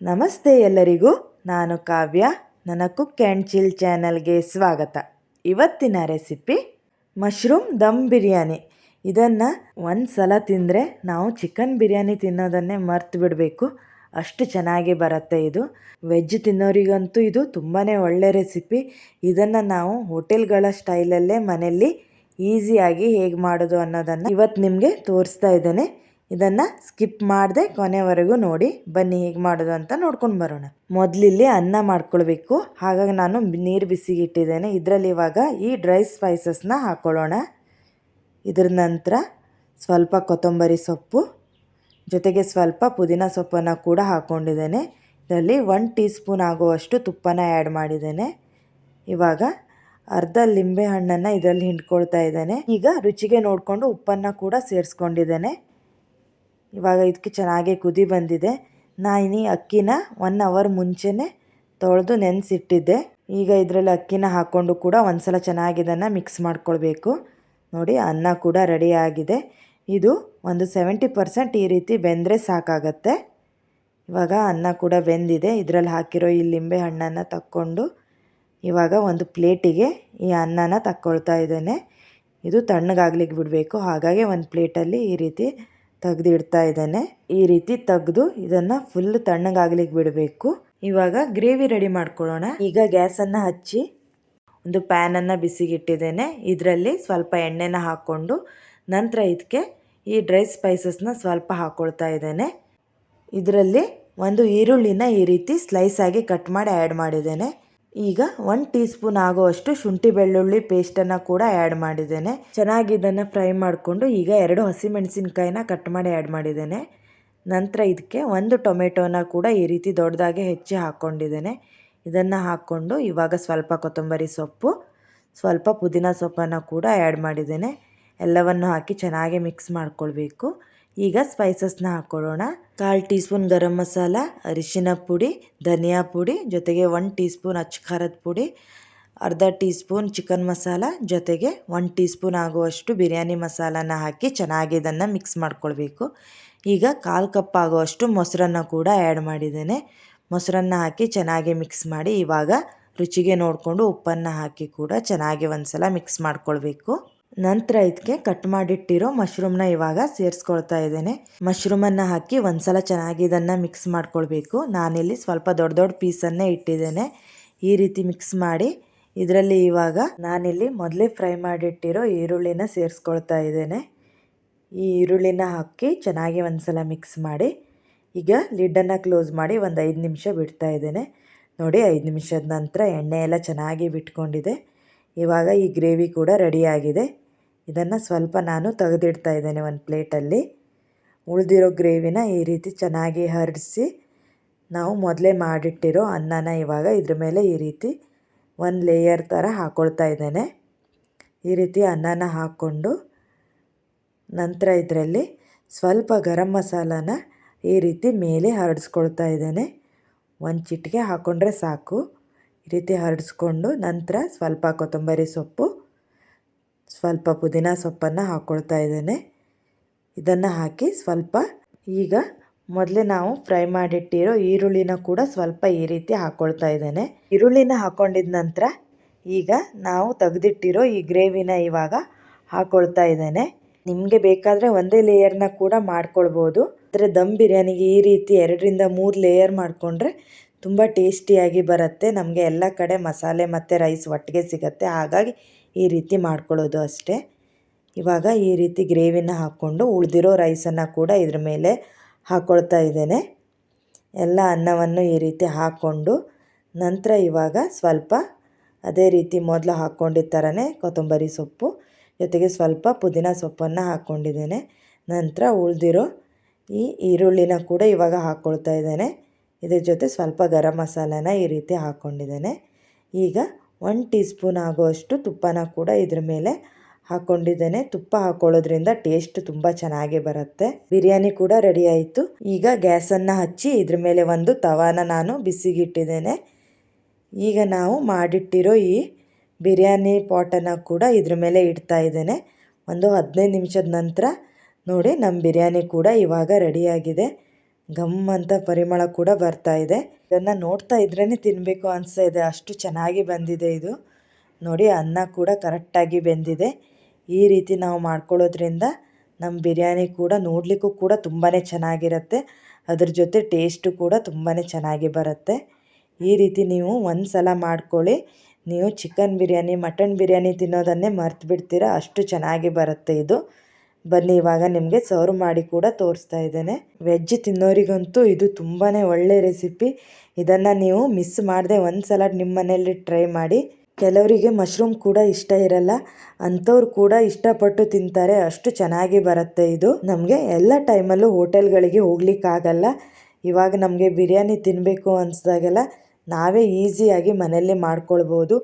ನಮಸ್ತೆ ಎಲ್ಲರಿಗೂ. ನಾನು ಕಾವ್ಯ. ನನ್ನ ಕುಕ್ ಆ್ಯಂಡ್ ಚಿಲ್ ಚಾನಲ್ಗೆ ಸ್ವಾಗತ. ಇವತ್ತಿನ ರೆಸಿಪಿ ಮಶ್ರೂಮ್ ದಮ್ ಬಿರಿಯಾನಿ. ಇದನ್ನು ಒಂದು ಸಲ ತಿಂದರೆ ನಾವು ಚಿಕನ್ ಬಿರಿಯಾನಿ ತಿನ್ನೋದನ್ನೇ ಮರ್ತು ಬಿಡಬೇಕು, ಅಷ್ಟು ಚೆನ್ನಾಗಿ ಬರುತ್ತೆ ಇದು. ವೆಜ್ ತಿನ್ನೋರಿಗಂತೂ ಇದು ತುಂಬಾ ಒಳ್ಳೆ ರೆಸಿಪಿ. ಇದನ್ನು ನಾವು ಹೋಟೆಲ್ಗಳ ಸ್ಟೈಲಲ್ಲೇ ಮನೆಯಲ್ಲಿ ಈಸಿಯಾಗಿ ಹೇಗೆ ಮಾಡೋದು ಅನ್ನೋದನ್ನು ಇವತ್ತು ನಿಮಗೆ ತೋರಿಸ್ತಾ ಇದ್ದೇನೆ. ಇದನ್ನು ಸ್ಕಿಪ್ ಮಾಡದೆ ಕೊನೆವರೆಗೂ ನೋಡಿ. ಬನ್ನಿ ಹೇಗೆ ಮಾಡೋದು ಅಂತ ನೋಡ್ಕೊಂಡು ಬರೋಣ. ಮೊದಲಿಲ್ಲಿ ಅನ್ನ ಮಾಡ್ಕೊಳ್ಬೇಕು. ಹಾಗಾಗಿ ನಾನು ನೀರು ಬಿಸಿಗೆ ಇಟ್ಟಿದ್ದೇನೆ. ಇದರಲ್ಲಿ ಇವಾಗ ಈ ಡ್ರೈ ಸ್ಪೈಸಸ್ನ ಹಾಕ್ಕೊಳ್ಳೋಣ. ಇದರ ನಂತರ ಸ್ವಲ್ಪ ಕೊತ್ತಂಬರಿ ಸೊಪ್ಪು ಜೊತೆಗೆ ಸ್ವಲ್ಪ ಪುದೀನ ಸೊಪ್ಪನ್ನು ಕೂಡ ಹಾಕ್ಕೊಂಡಿದ್ದೇನೆ. ಇದರಲ್ಲಿ 1 ಟೀ ಸ್ಪೂನ್ ಆಗುವಷ್ಟು ತುಪ್ಪನ ಆ್ಯಡ್ ಮಾಡಿದ್ದೇನೆ. ಇವಾಗ ಅರ್ಧ ಲಿಂಬೆ ಹಣ್ಣನ್ನು ಇದರಲ್ಲಿ ಹಿಂಡ್ಕೊಳ್ತಾ ಇದ್ದೇನೆ. ಈಗ ರುಚಿಗೆ ನೋಡಿಕೊಂಡು ಉಪ್ಪನ್ನು ಕೂಡ ಸೇರಿಸ್ಕೊಂಡಿದ್ದೇನೆ. ಇವಾಗ ಇದಕ್ಕೆ ಚೆನ್ನಾಗಿ ಕುದಿ ಬಂದಿದೆ. ನಾನು ಅಕ್ಕಿನ 1 ಅವರ್ ಮುಂಚೆನೇ ತೊಳೆದು ನೆನೆಸಿಟ್ಟಿದ್ದೆ. ಈಗ ಇದರಲ್ಲಿ ಅಕ್ಕಿನ ಹಾಕ್ಕೊಂಡು ಕೂಡ ಒಂದು ಸಲ ಚೆನ್ನಾಗಿ ಇದನ್ನು ಮಿಕ್ಸ್ ಮಾಡ್ಕೊಳ್ಬೇಕು. ನೋಡಿ, ಅನ್ನ ಕೂಡ ರೆಡಿ ಆಗಿದೆ. ಇದು ಒಂದು 70% ಈ ರೀತಿ ಬೆಂದರೆ ಸಾಕಾಗತ್ತೆ. ಇವಾಗ ಅನ್ನ ಕೂಡ ಬೆಂದಿದೆ. ಇದರಲ್ಲಿ ಹಾಕಿರೋ ಈ ಲಿಂಬೆ ಹಣ್ಣನ್ನು ತಕ್ಕೊಂಡು ಇವಾಗ ಒಂದು ಪ್ಲೇಟಿಗೆ ಈ ಅನ್ನನ ತಕ್ಕೊಳ್ತಾ ಇದ್ದೇನೆ. ಇದು ತಣ್ಣಗಾಗ್ಲಿಕ್ಕೆ ಬಿಡಬೇಕು. ಹಾಗಾಗಿ ಒಂದು ಪ್ಲೇಟಲ್ಲಿ ಈ ರೀತಿ ತೆಗೆದಿಡ್ತಾ ಇದ್ದೇನೆ. ಈ ರೀತಿ ತೆಗೆದು ಇದನ್ನು ಫುಲ್ ತಣ್ಣಗಾಗ್ಲಿಕ್ಕೆ ಬಿಡಬೇಕು. ಇವಾಗ ಗ್ರೇವಿ ರೆಡಿ ಮಾಡ್ಕೊಳ್ಳೋಣ. ಈಗ ಗ್ಯಾಸನ್ನು ಹಚ್ಚಿ ಒಂದು ಪ್ಯಾನನ್ನು ಬಿಸಿಗಿಟ್ಟಿದ್ದೇನೆ. ಇದರಲ್ಲಿ ಸ್ವಲ್ಪ ಎಣ್ಣೆನ ಹಾಕ್ಕೊಂಡು ನಂತರ ಇದಕ್ಕೆ ಈ ಡ್ರೈ ಸ್ಪೈಸಸ್ನ ಸ್ವಲ್ಪ ಹಾಕ್ಕೊಳ್ತಾ ಇದ್ದೇನೆ. ಇದರಲ್ಲಿ ಒಂದು ಈರುಳ್ಳಿನ ಈ ರೀತಿ ಸ್ಲೈಸ್ ಆಗಿ ಕಟ್ ಮಾಡಿ ಆ್ಯಡ್ ಮಾಡಿದ್ದೇನೆ. ಈಗ 1 ಟೀ ಸ್ಪೂನ್ ಆಗುವಷ್ಟು ಶುಂಠಿ ಬೆಳ್ಳುಳ್ಳಿ ಪೇಸ್ಟನ್ನು ಕೂಡ ಆ್ಯಡ್ ಮಾಡಿದ್ದೇನೆ. ಚೆನ್ನಾಗಿ ಇದನ್ನು ಫ್ರೈ ಮಾಡಿಕೊಂಡು ಈಗ 2 ಹಸಿಮೆಣಸಿನ್ಕಾಯಿನ ಕಟ್ ಮಾಡಿ ಆ್ಯಡ್ ಮಾಡಿದ್ದೇನೆ. ನಂತರ ಇದಕ್ಕೆ 1 ಟೊಮೆಟೊನ ಕೂಡ ಈ ರೀತಿ ದೊಡ್ಡದಾಗಿ ಹೆಚ್ಚಿ ಹಾಕ್ಕೊಂಡಿದ್ದೇನೆ. ಇದನ್ನು ಹಾಕ್ಕೊಂಡು ಇವಾಗ ಸ್ವಲ್ಪ ಕೊತ್ತಂಬರಿ ಸೊಪ್ಪು, ಸ್ವಲ್ಪ ಪುದೀನ ಸೊಪ್ಪನ್ನು ಕೂಡ ಆ್ಯಡ್ ಮಾಡಿದ್ದೇನೆ. ಎಲ್ಲವನ್ನು ಹಾಕಿ ಚೆನ್ನಾಗಿ ಮಿಕ್ಸ್ ಮಾಡ್ಕೊಳ್ಬೇಕು. ಈಗ ಸ್ಪೈಸಸ್ನ ಹಾಕ್ಕೊಳ್ಳೋಣ. 1/4 ಟೀ ಸ್ಪೂನ್ ಗರಂ ಮಸಾಲ, ಅರಿಶಿನ ಪುಡಿ, ಧನಿಯಾ ಪುಡಿ, ಜೊತೆಗೆ 1 ಟೀ ಸ್ಪೂನ್ ಅಚ್ಚ ಖಾರದ ಪುಡಿ, ಅರ್ಧ ಟೀ ಸ್ಪೂನ್ ಚಿಕನ್ ಮಸಾಲ, ಜೊತೆಗೆ 1 ಟೀ ಸ್ಪೂನ್ ಆಗುವಷ್ಟು ಬಿರಿಯಾನಿ ಮಸಾಲನ ಹಾಕಿ ಚೆನ್ನಾಗಿ ಇದನ್ನು ಮಿಕ್ಸ್ ಮಾಡ್ಕೊಳ್ಬೇಕು. ಈಗ 1/4 ಕಪ್ ಆಗುವಷ್ಟು ಮೊಸರನ್ನು ಕೂಡ ಆ್ಯಡ್ ಮಾಡಿದ್ದೇನೆ. ಮೊಸರನ್ನು ಹಾಕಿ ಚೆನ್ನಾಗಿ ಮಿಕ್ಸ್ ಮಾಡಿ ಇವಾಗ ರುಚಿಗೆ ನೋಡಿಕೊಂಡು ಉಪ್ಪನ್ನು ಹಾಕಿ ಕೂಡ ಚೆನ್ನಾಗಿ ಒಂದು ಸಲ ಮಿಕ್ಸ್ ಮಾಡ್ಕೊಳ್ಬೇಕು. ನಂತರ ಇದಕ್ಕೆ ಕಟ್ ಮಾಡಿಟ್ಟಿರೋ ಮಶ್ರೂಮ್ನ ಇವಾಗ ಸೇರಿಸ್ಕೊಳ್ತಾ ಇದ್ದೇನೆ. ಮಶ್ರೂಮನ್ನು ಹಾಕಿ ಒಂದು ಸಲ ಚೆನ್ನಾಗಿ ಇದನ್ನು ಮಿಕ್ಸ್ ಮಾಡ್ಕೊಳ್ಬೇಕು. ನಾನಿಲ್ಲಿ ಸ್ವಲ್ಪ ದೊಡ್ಡ ದೊಡ್ಡ ಪೀಸನ್ನೇ ಇಟ್ಟಿದ್ದೇನೆ. ಈ ರೀತಿ ಮಿಕ್ಸ್ ಮಾಡಿ ಇದರಲ್ಲಿ ಇವಾಗ ನಾನಿಲ್ಲಿ ಮೊದಲೇ ಫ್ರೈ ಮಾಡಿಟ್ಟಿರೋ ಈರುಳ್ಳಿನ ಸೇರಿಸ್ಕೊಳ್ತಾ ಇದ್ದೇನೆ. ಈ ಈರುಳ್ಳಿನ ಹಾಕಿ ಚೆನ್ನಾಗಿ ಒಂದು ಸಲ ಮಿಕ್ಸ್ ಮಾಡಿ ಈಗ ಲಿಡ್ಡನ್ನು ಕ್ಲೋಸ್ ಮಾಡಿ ಒಂದು 5 ನಿಮಿಷ ಬಿಡ್ತಾ ಇದ್ದೇನೆ. ನೋಡಿ, 5 ನಿಮಿಷದ ನಂತರ ಎಣ್ಣೆ ಎಲ್ಲ ಚೆನ್ನಾಗಿ ಬಿಟ್ಕೊಂಡಿದೆ. ಇವಾಗ ಈ ಗ್ರೇವಿ ಕೂಡ ರೆಡಿಯಾಗಿದೆ. ಇದನ್ನು ಸ್ವಲ್ಪ ನಾನು ತೆಗೆದಿಡ್ತಾ ಇದ್ದೇನೆ ಒಂದು ಪ್ಲೇಟಲ್ಲಿ. ಉಳಿದಿರೋ ಗ್ರೇವಿನ ಈ ರೀತಿ ಚೆನ್ನಾಗಿ ಹರಡಿಸಿ ನಾವು ಮೊದಲೇ ಮಾಡಿಟ್ಟಿರೋ ಅನ್ನನ ಇವಾಗ ಇದ್ರ ಮೇಲೆ ಈ ರೀತಿ ಒಂದು ಲೇಯರ್ ಥರ ಹಾಕ್ಕೊಳ್ತಾ ಇದ್ದೇನೆ. ಈ ರೀತಿ ಅನ್ನನ ಹಾಕ್ಕೊಂಡು ನಂತರ ಇದರಲ್ಲಿ ಸ್ವಲ್ಪ ಗರಂ ಮಸಾಲಾನ ಈ ರೀತಿ ಮೇಲೆ ಹರಡಿಸ್ಕೊಳ್ತಾ ಇದ್ದೇನೆ. ಒಂದು ಚಿಟಿಕೆ ಹಾಕ್ಕೊಂಡ್ರೆ ಸಾಕು. ಈ ರೀತಿ ಹರಡಿಸ್ಕೊಂಡು ನಂತರ ಸ್ವಲ್ಪ ಕೊತ್ತಂಬರಿ ಸೊಪ್ಪು, ಸ್ವಲ್ಪ ಪುದೀನ ಸೊಪ್ಪನ್ನು ಹಾಕ್ಕೊಳ್ತಾ ಇದ್ದೇನೆ. ಇದನ್ನು ಹಾಕಿ ಸ್ವಲ್ಪ ಈಗ ಮೊದಲೇ ನಾವು ಫ್ರೈ ಮಾಡಿಟ್ಟಿರೋ ಈರುಳ್ಳಿನ ಕೂಡ ಸ್ವಲ್ಪ ಈ ರೀತಿ ಹಾಕ್ಕೊಳ್ತಾ ಇದ್ದೇನೆ. ಈರುಳ್ಳಿನ ಹಾಕ್ಕೊಂಡಿದ ನಂತರ ಈಗ ನಾವು ತೆಗೆದಿಟ್ಟಿರೋ ಈ ಗ್ರೇವಿನ ಇವಾಗ ಹಾಕ್ಕೊಳ್ತಾ ಇದ್ದೇನೆ. ನಿಮಗೆ ಬೇಕಾದರೆ ಒಂದೇ ಲೇಯರ್ನ ಕೂಡ ಮಾಡ್ಕೊಳ್ಬೋದು. ಆದರೆ ದಮ್ ಬಿರಿಯಾನಿಗೆ ಈ ರೀತಿ 2ರಿಂದ 3 ಲೇಯರ್ ಮಾಡಿಕೊಂಡ್ರೆ ತುಂಬ ಟೇಸ್ಟಿಯಾಗಿ ಬರುತ್ತೆ. ನಮಗೆ ಎಲ್ಲ ಕಡೆ ಮಸಾಲೆ ಮತ್ತು ರೈಸ್ ಒಟ್ಟಿಗೆ ಸಿಗುತ್ತೆ. ಹಾಗಾಗಿ ಈ ರೀತಿ ಮಾಡ್ಕೊಳ್ಳೋದು ಅಷ್ಟೇ. ಇವಾಗ ಈ ರೀತಿ ಗ್ರೇವಿನ ಹಾಕ್ಕೊಂಡು ಉಳಿದಿರೋ ರೈಸನ್ನು ಕೂಡ ಇದ್ರ ಮೇಲೆ ಹಾಕ್ಕೊಳ್ತಾ ಇದ್ದೇನೆ. ಎಲ್ಲ ಅನ್ನವನ್ನು ಈ ರೀತಿ ಹಾಕ್ಕೊಂಡು ನಂತರ ಇವಾಗ ಸ್ವಲ್ಪ ಅದೇ ರೀತಿ ಮೊದಲು ಹಾಕ್ಕೊಂಡಿದ್ದ ಥರನೇ ಕೊತ್ತಂಬರಿ ಸೊಪ್ಪು ಜೊತೆಗೆ ಸ್ವಲ್ಪ ಪುದೀನ ಸೊಪ್ಪನ್ನು ಹಾಕ್ಕೊಂಡಿದ್ದೇನೆ. ನಂತರ ಉಳಿದಿರೋ ಈ ಈರುಳ್ಳಿನ ಕೂಡ ಇವಾಗ ಹಾಕ್ಕೊಳ್ತಾ ಇದ್ದೇನೆ. ಇದ್ರ ಜೊತೆ ಸ್ವಲ್ಪ ಗರಂ ಮಸಾಲಾನ ಈ ರೀತಿ ಹಾಕ್ಕೊಂಡಿದ್ದೇನೆ. ಈಗ 1 ಟೀ ಸ್ಪೂನ್ ಆಗುವಷ್ಟು ತುಪ್ಪನ ಕೂಡ ಇದ್ರ ಮೇಲೆ ಹಾಕ್ಕೊಂಡಿದ್ದೇನೆ. ತುಪ್ಪ ಹಾಕ್ಕೊಳ್ಳೋದ್ರಿಂದ ಟೇಸ್ಟ್ ತುಂಬ ಚೆನ್ನಾಗಿ ಬರುತ್ತೆ. ಬಿರಿಯಾನಿ ಕೂಡ ರೆಡಿ ಆಯಿತು. ಈಗ ಗ್ಯಾಸನ್ನು ಹಚ್ಚಿ ಇದ್ರ ಮೇಲೆ ಒಂದು ತವಾನ ನಾನು ಬಿಸಿಗಿಟ್ಟಿದ್ದೇನೆ. ಈಗ ನಾವು ಮಾಡಿಟ್ಟಿರೋ ಈ ಬಿರಿಯಾನಿ ಪಾಟನ್ನು ಕೂಡ ಇದ್ರ ಮೇಲೆ ಇಡ್ತಾ ಇದ್ದೇನೆ. ಒಂದು 15 ನಿಮಿಷದ ನಂತರ ನೋಡಿ, ನಮ್ಮ ಬಿರಿಯಾನಿ ಕೂಡ ಇವಾಗ ರೆಡಿಯಾಗಿದೆ. ಘಮ್ ಅಂತ ಪರಿಮಳ ಕೂಡ ಬರ್ತಾ ಇದೆ. ಇದನ್ನು ನೋಡ್ತಾ ಇದ್ರೇ ತಿನ್ನಬೇಕು ಅನಿಸ್ತಾ ಇದೆ, ಅಷ್ಟು ಚೆನ್ನಾಗಿ ಬಂದಿದೆ ಇದು. ನೋಡಿ, ಅನ್ನ ಕೂಡ ಕರೆಕ್ಟಾಗಿ ಬೆಂದಿದೆ. ಈ ರೀತಿ ನಾವು ಮಾಡ್ಕೊಳ್ಳೋದ್ರಿಂದ ನಮ್ಮ ಬಿರಿಯಾನಿ ಕೂಡ ನೋಡಲಿಕ್ಕೂ ಕೂಡ ತುಂಬಾ ಚೆನ್ನಾಗಿರುತ್ತೆ. ಅದ್ರ ಜೊತೆ ಟೇಸ್ಟು ಕೂಡ ತುಂಬಾ ಚೆನ್ನಾಗಿ ಬರುತ್ತೆ. ಈ ರೀತಿ ನೀವು ಒಂದು ಸಲ ಮಾಡ್ಕೊಳ್ಳಿ. ನೀವು ಚಿಕನ್ ಬಿರಿಯಾನಿ, ಮಟನ್ ಬಿರಿಯಾನಿ ತಿನ್ನೋದನ್ನೇ ಮರ್ತು ಬಿಡ್ತೀರಾ, ಅಷ್ಟು ಚೆನ್ನಾಗಿ ಬರುತ್ತೆ ಇದು. ಬನ್ನಿ, ಇವಾಗ ನಿಮಗೆ ಸರ್ವ್ ಮಾಡಿ ಕೂಡ ತೋರಿಸ್ತಾ ಇದ್ದೇನೆ. ವೆಜ್ ತಿನ್ನೋರಿಗಂತೂ ಇದು ತುಂಬಾ ಒಳ್ಳೆ ರೆಸಿಪಿ. ಇದನ್ನು ನೀವು ಮಿಸ್ ಮಾಡದೆ ಒಂದು ಸಲ ನಿಮ್ಮ ಮನೆಯಲ್ಲಿ ಟ್ರೈ ಮಾಡಿ. ಕೆಲವರಿಗೆ ಮಶ್ರೂಮ್ ಕೂಡ ಇಷ್ಟ ಇರಲ್ಲ, ಅಂಥವ್ರು ಕೂಡ ಇಷ್ಟಪಟ್ಟು ತಿಂತಾರೆ, ಅಷ್ಟು ಚೆನ್ನಾಗಿ ಬರುತ್ತೆ ಇದು. ನಮಗೆ ಎಲ್ಲ ಟೈಮಲ್ಲೂ ಹೋಟೆಲ್ಗಳಿಗೆ ಹೋಗ್ಲಿಕ್ಕಾಗಲ್ಲ. ಇವಾಗ ನಮಗೆ ಬಿರಿಯಾನಿ ತಿನ್ನಬೇಕು ಅನಿಸ್ದಾಗೆಲ್ಲ ನಾವೇ ಈಸಿಯಾಗಿ ಮನೆಯಲ್ಲೇ ಮಾಡ್ಕೊಳ್ಬೋದು.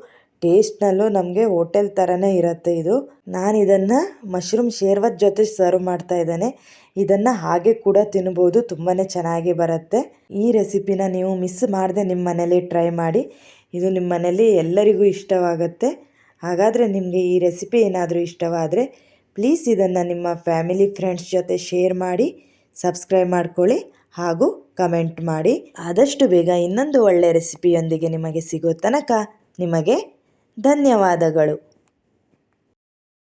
ಟೇಸ್ಟ್ನಲ್ಲೂ ನಮಗೆ ಹೋಟೆಲ್ ಥರನೇ ಇರುತ್ತೆ ಇದು. ನಾನು ಇದನ್ನು ಮಶ್ರೂಮ್ ಶೇರ್ವದ ಜೊತೆ ಸರ್ವ್ ಮಾಡ್ತಾ ಇದ್ದೇನೆ. ಇದನ್ನು ಹಾಗೆ ಕೂಡ ತಿನ್ಬೋದು, ತುಂಬಾ ಚೆನ್ನಾಗಿ ಬರುತ್ತೆ. ಈ ರೆಸಿಪಿನ ನೀವು ಮಿಸ್ ಮಾಡದೆ ನಿಮ್ಮ ಮನೇಲಿ ಟ್ರೈ ಮಾಡಿ. ಇದು ನಿಮ್ಮ ಮನೇಲಿ ಎಲ್ಲರಿಗೂ ಇಷ್ಟವಾಗುತ್ತೆ. ಹಾಗಾದರೆ ನಿಮಗೆ ಈ ರೆಸಿಪಿ ಏನಾದರೂ ಇಷ್ಟವಾದರೆ ಪ್ಲೀಸ್ ಇದನ್ನು ನಿಮ್ಮ ಫ್ಯಾಮಿಲಿ ಫ್ರೆಂಡ್ಸ್ ಜೊತೆ ಶೇರ್ ಮಾಡಿ, ಸಬ್ಸ್ಕ್ರೈಬ್ ಮಾಡ್ಕೊಳ್ಳಿ ಹಾಗೂ ಕಮೆಂಟ್ ಮಾಡಿ. ಆದಷ್ಟು ಬೇಗ ಇನ್ನೊಂದು ಒಳ್ಳೆಯ ರೆಸಿಪಿಯೊಂದಿಗೆ ನಿಮಗೆ ಸಿಗೋ ತನಕ ನಿಮಗೆ ಧನ್ಯವಾದಗಳು.